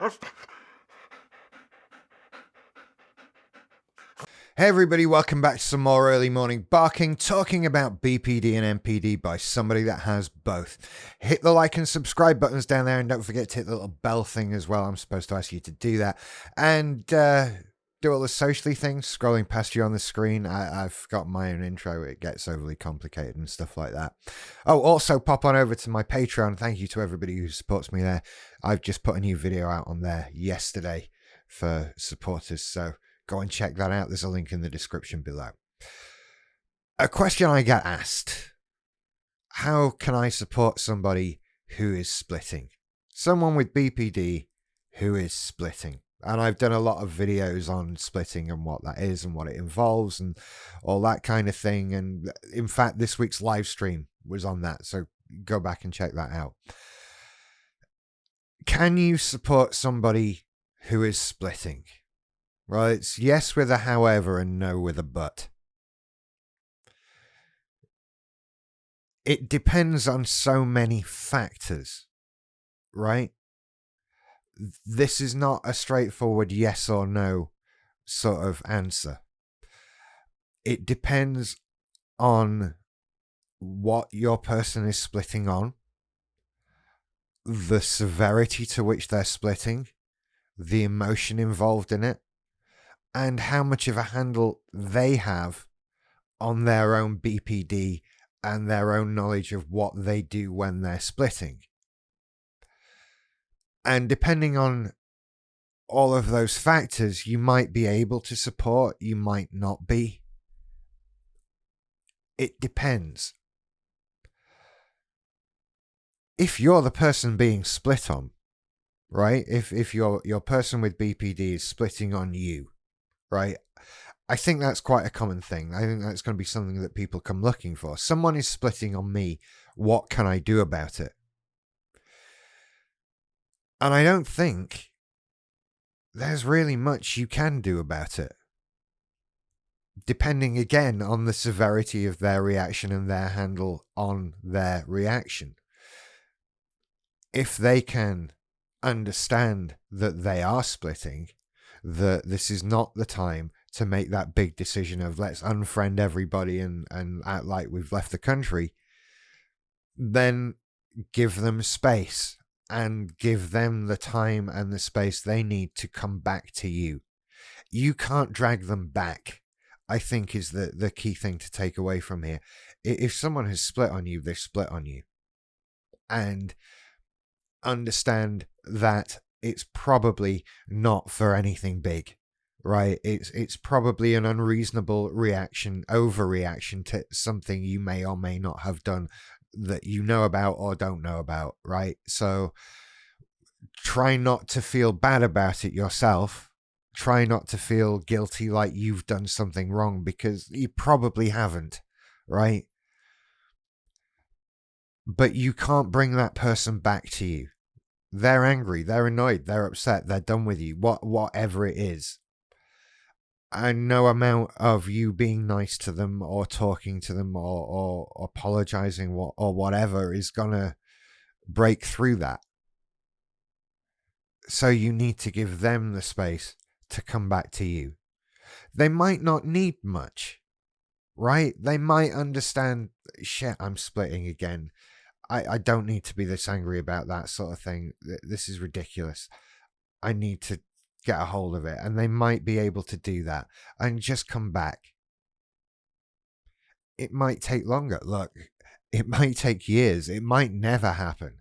Hey everybody, welcome back to some more early morning barking, talking about BPD and MPD by somebody that has both. Hit the like and subscribe buttons down there, and don't forget to hit the little bell thing as well. I'm supposed to ask you to do that. And do all the socially things, scrolling past you on the screen. I've got my own intro. It gets overly complicated and stuff like that. Oh, also pop on over to my Patreon. Thank you to everybody who supports me there. I've just put a new video out on there yesterday for supporters, so go and check that out. There's a link in the description below. A question I get asked: how can I support somebody who is splitting? Someone with BPD who is splitting. And I've done a lot of videos on splitting and what that is and what it involves and all that kind of thing. And in fact, this week's live stream was on that, so go back and check that out. Can you support somebody who is splitting? Well, it's yes with a however and no with a but. It depends on so many factors, right? This is not a straightforward yes or no sort of answer. It depends on what your person is splitting on, the severity to which they're splitting, the emotion involved in it, and how much of a handle they have on their own BPD and their own knowledge of what they do when they're splitting. And depending on all of those factors, you might be able to support, you might not be. It depends. If you're the person being split on, right? If your person with BPD is splitting on you, right? I think that's quite a common thing. I think that's going to be something that people come looking for. Someone is splitting on me. What can I do about it? And I don't think there's really much you can do about it. Depending again on the severity of their reaction and their handle on their reaction. If they can understand that they are splitting, that this is not the time to make that big decision of let's unfriend everybody and act like we've left the country, then give them space and give them the time and the space they need to come back to you. You can't drag them back, I think, is the key thing to take away from here. If someone has split on you, they've split on you. And understand that it's probably not for anything big, right? It's probably an unreasonable reaction, overreaction to something you may or may not have done that you know about or don't know about, right? So try not to feel bad about it yourself. Try not to feel guilty like you've done something wrong, because you probably haven't, right? But you can't bring that person back to you. They're angry, they're annoyed, they're upset, they're done with you, whatever it is. And no amount of you being nice to them or talking to them or apologizing or whatever is gonna break through that. So you need to give them the space to come back to you. They might not need much, right? They might understand, shit, I'm splitting again. I don't need to be this angry about that sort of thing. This is ridiculous. I need to get a hold of it. And they might be able to do that and just come back. It might take longer. Look, it might take years. It might never happen.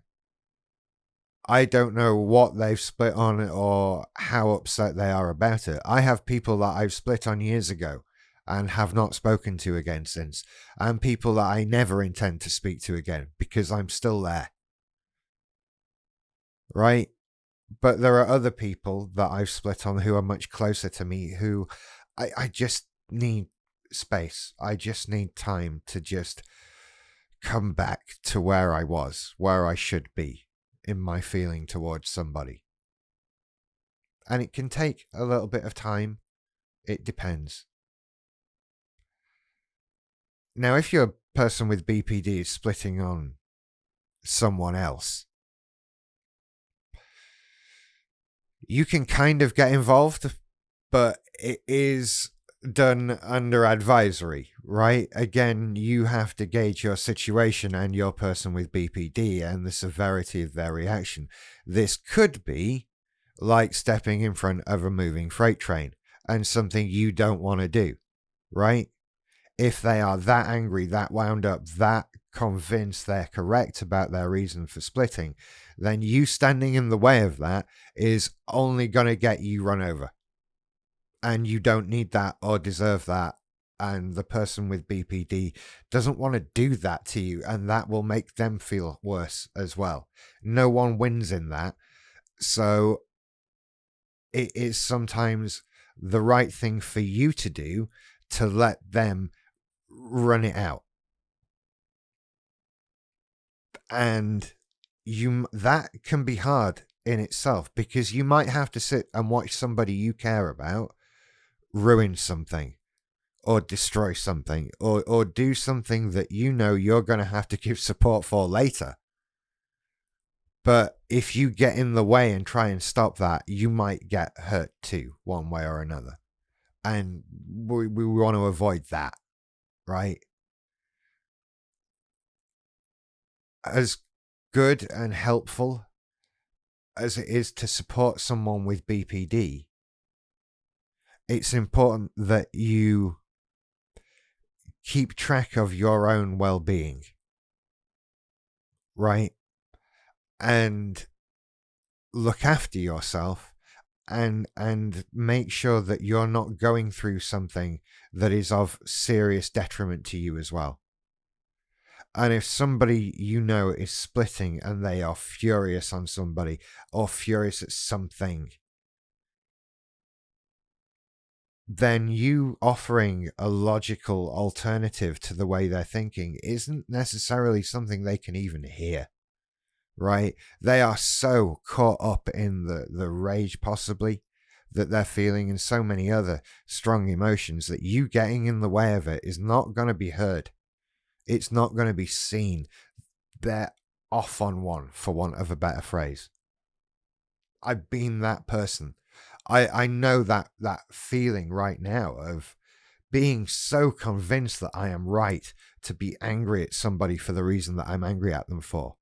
I don't know what they've split on or how upset they are about it. I have people that I've split on years ago and have not spoken to again since, and people that I never intend to speak to again because I'm still there. Right? But there are other people that I've split on who are much closer to me who I just need space. I just need time to just come back to where I was, where I should be in my feeling towards somebody. And it can take a little bit of time. It depends. Now, if your person with BPD is splitting on someone else, you can kind of get involved, but it is done under advisory, right? Again, you have to gauge your situation and your person with BPD and the severity of their reaction. This could be like stepping in front of a moving freight train and something you don't want to do, right? If they are that angry, that wound up, that convinced they're correct about their reason for splitting, then you standing in the way of that is only going to get you run over. And you don't need that or deserve that. And the person with BPD doesn't want to do that to you, and that will make them feel worse as well. No one wins in that. So it is sometimes the right thing for you to do to let them run it out. And that can be hard in itself, because you might have to sit and watch somebody you care about ruin something or destroy something or do something that you know you're going to have to give support for later. But if you get in the way and try and stop that, you might get hurt too, one way or another. And we want to avoid that, right? As good and helpful as it is to support someone with BPD, it's important that you keep track of your own well-being, right? And look after yourself and make sure that you're not going through something that is of serious detriment to you as well. And if somebody you know is splitting and they are furious on somebody or furious at something, then you offering a logical alternative to the way they're thinking isn't necessarily something they can even hear, right? They are so caught up in the rage possibly that they're feeling and so many other strong emotions that you getting in the way of it is not going to be heard. It's not going to be seen. They're off on one, for want of a better phrase. I've been that person. I know that feeling right now of being so convinced that I am right to be angry at somebody for the reason that I'm angry at them for.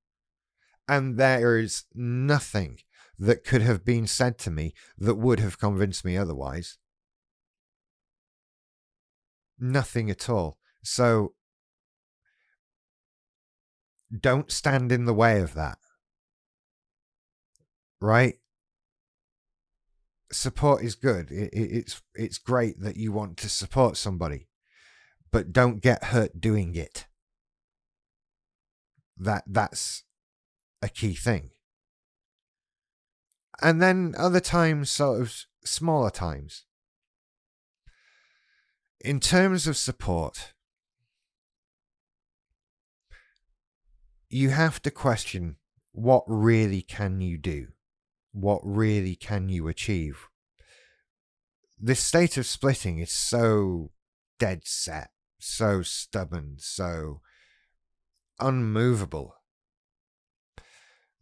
And there is nothing that could have been said to me that would have convinced me otherwise. Nothing at all. So don't stand in the way of that, right? Support is good. It's great that you want to support somebody, but don't get hurt doing it. That's a key thing. And then other times, sort of smaller times. In terms of support, you have to question what really can you do? What really can you achieve? This state of splitting is so dead set, so stubborn, so unmovable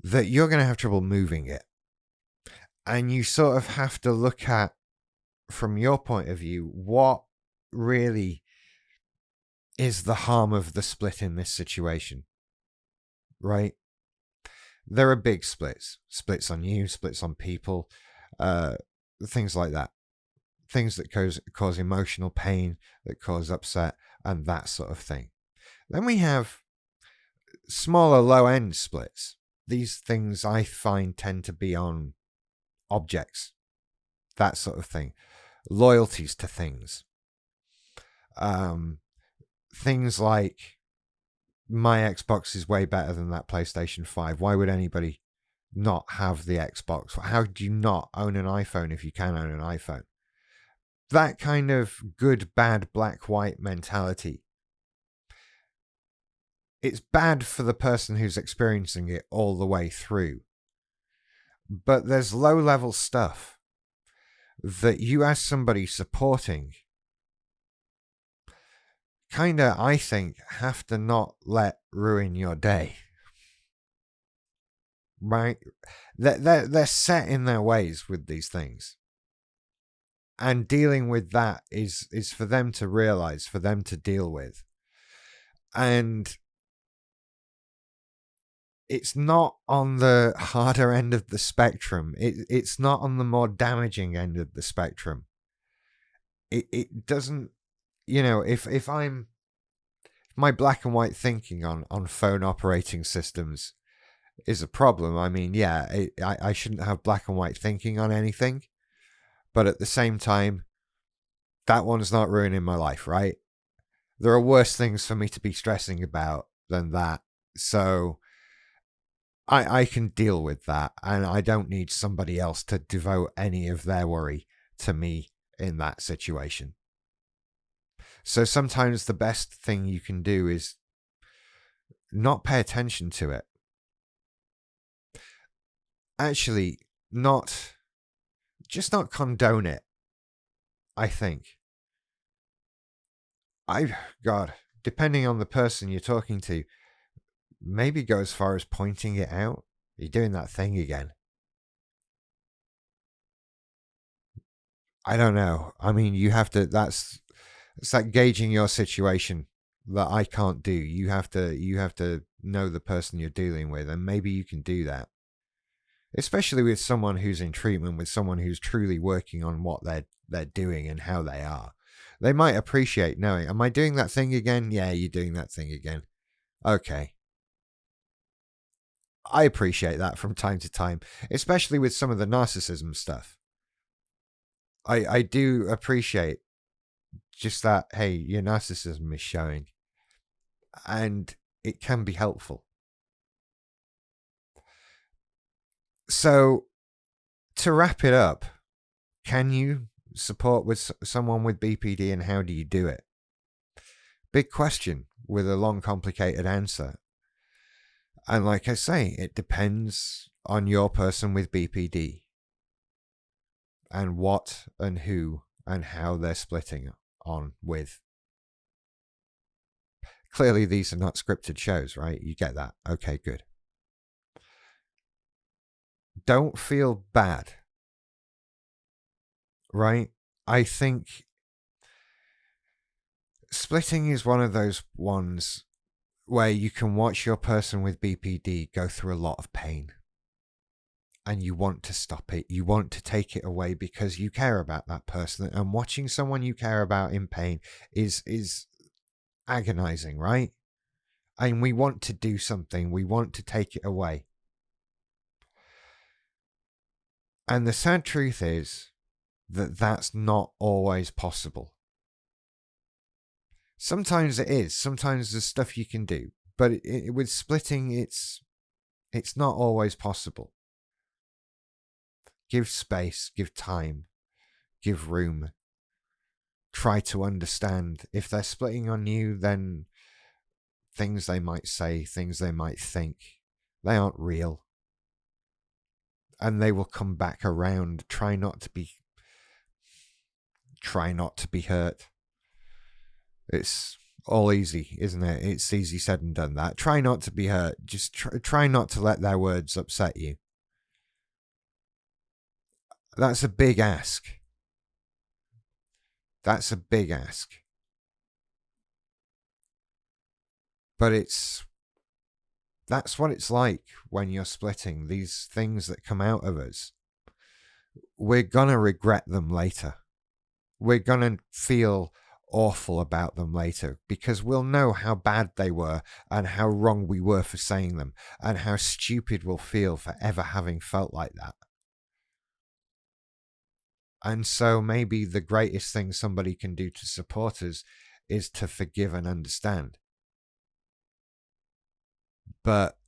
that you're going to have trouble moving it. And you sort of have to look at, from your point of view, what really is the harm of the split in this situation, right? There are big splits on you, splits on people, things like that. Things that cause emotional pain, that cause upset, and that sort of thing. Then we have smaller low-end splits. These things I find tend to be on objects, that sort of thing. Loyalties to things. Things like, my Xbox is way better than that PlayStation 5. Why would anybody not have the Xbox? How do you not own an iPhone if you can own an iPhone? That kind of good, bad, black, white mentality. It's bad for the person who's experiencing it all the way through. But there's low-level stuff that you, as somebody supporting, kinda, I think, have to not let ruin your day. right? They're set in their ways with these things. And dealing with that is for them to realize, for them to deal with. And it's not on the harder end of the spectrum. It's not on the more damaging end of the spectrum. It doesn't, if my black and white thinking on phone operating systems is a problem. I mean, yeah, I shouldn't have black and white thinking on anything. But at the same time, that one's not ruining my life, right? There are worse things for me to be stressing about than that. So I can deal with that, and I don't need somebody else to devote any of their worry to me in that situation. So sometimes the best thing you can do is not pay attention to it. Actually, not condone it, I think. God, depending on the person you're talking to, maybe go as far as pointing it out. You're doing that thing again. I don't know. I mean, you have to. It's like gauging your situation that I can't do. You have to know the person you're dealing with, and maybe you can do that. Especially with someone who's in treatment, with someone who's truly working on what they're doing and how they are. They might appreciate knowing, am I doing that thing again? Yeah, you're doing that thing again. Okay. I appreciate that from time to time, especially with some of the narcissism stuff. I do appreciate just that, hey, your narcissism is showing. And it can be helpful. So, to wrap it up, can you support with someone with BPD, and how do you do it? Big question with a long, complicated answer. And like I say, it depends on your person with BPD and what and who and how they're splitting on with. Clearly, these are not scripted shows, right? You get that. Okay, good. Don't feel bad, right? I think splitting is one of those ones where you can watch your person with BPD go through a lot of pain. And you want to stop it. You want to take it away because you care about that person. And watching someone you care about in pain is agonizing, right? And we want to do something. We want to take it away. And the sad truth is that that's not always possible. Sometimes it is. Sometimes there's stuff you can do. But with splitting, it's not always possible. Give space, give time, give room. Try to understand. If they're splitting on you, then things they might say, things they might think, they aren't real. And they will come back around. Try not to be hurt. It's all easy, isn't it? It's easy said and done that. Try not to be hurt. Just try not to let their words upset you. That's a big ask. That's a big ask. But that's what it's like when you're splitting. These things that come out of us, we're gonna regret them later. We're gonna feel awful about them later because we'll know how bad they were and how wrong we were for saying them and how stupid we'll feel for ever having felt like that. And so maybe the greatest thing somebody can do to support us is to forgive and understand. But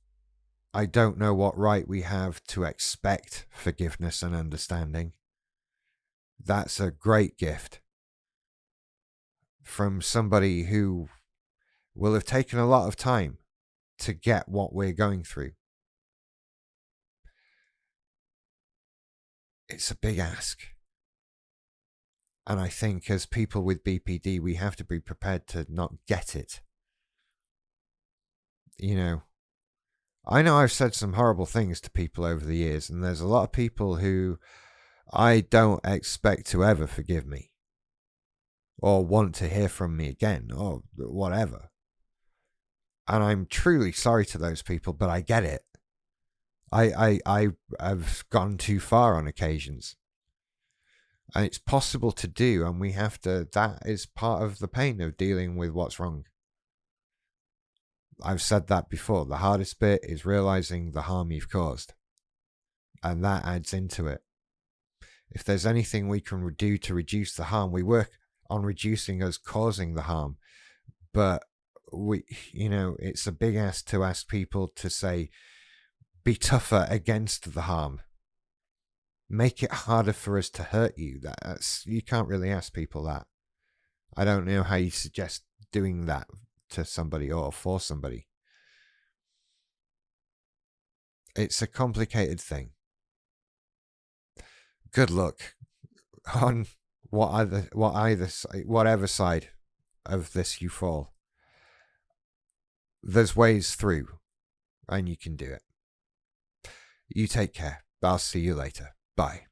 I don't know what right we have to expect forgiveness and understanding. That's a great gift from somebody who will have taken a lot of time to get what we're going through. It's a big ask. And I think as people with BPD, we have to be prepared to not get it. You know, I know I've said some horrible things to people over the years, and there's a lot of people who I don't expect to ever forgive me or want to hear from me again or whatever. And I'm truly sorry to those people, but I get it. I've gone too far on occasions. And it's possible to do, and we have to, that is part of the pain of dealing with what's wrong. I've said that before. The hardest bit is realizing the harm you've caused. And that adds into it. If there's anything we can do to reduce the harm, we work on reducing us causing the harm. But it's a big ask to ask people to say, be tougher against the harm. Make it harder for us to hurt you. You can't really ask people that. I don't know how you suggest doing that to somebody or for somebody. It's a complicated thing. Good luck on whatever side of this you fall. There's ways through, and you can do it. You take care. I'll see you later. Bye.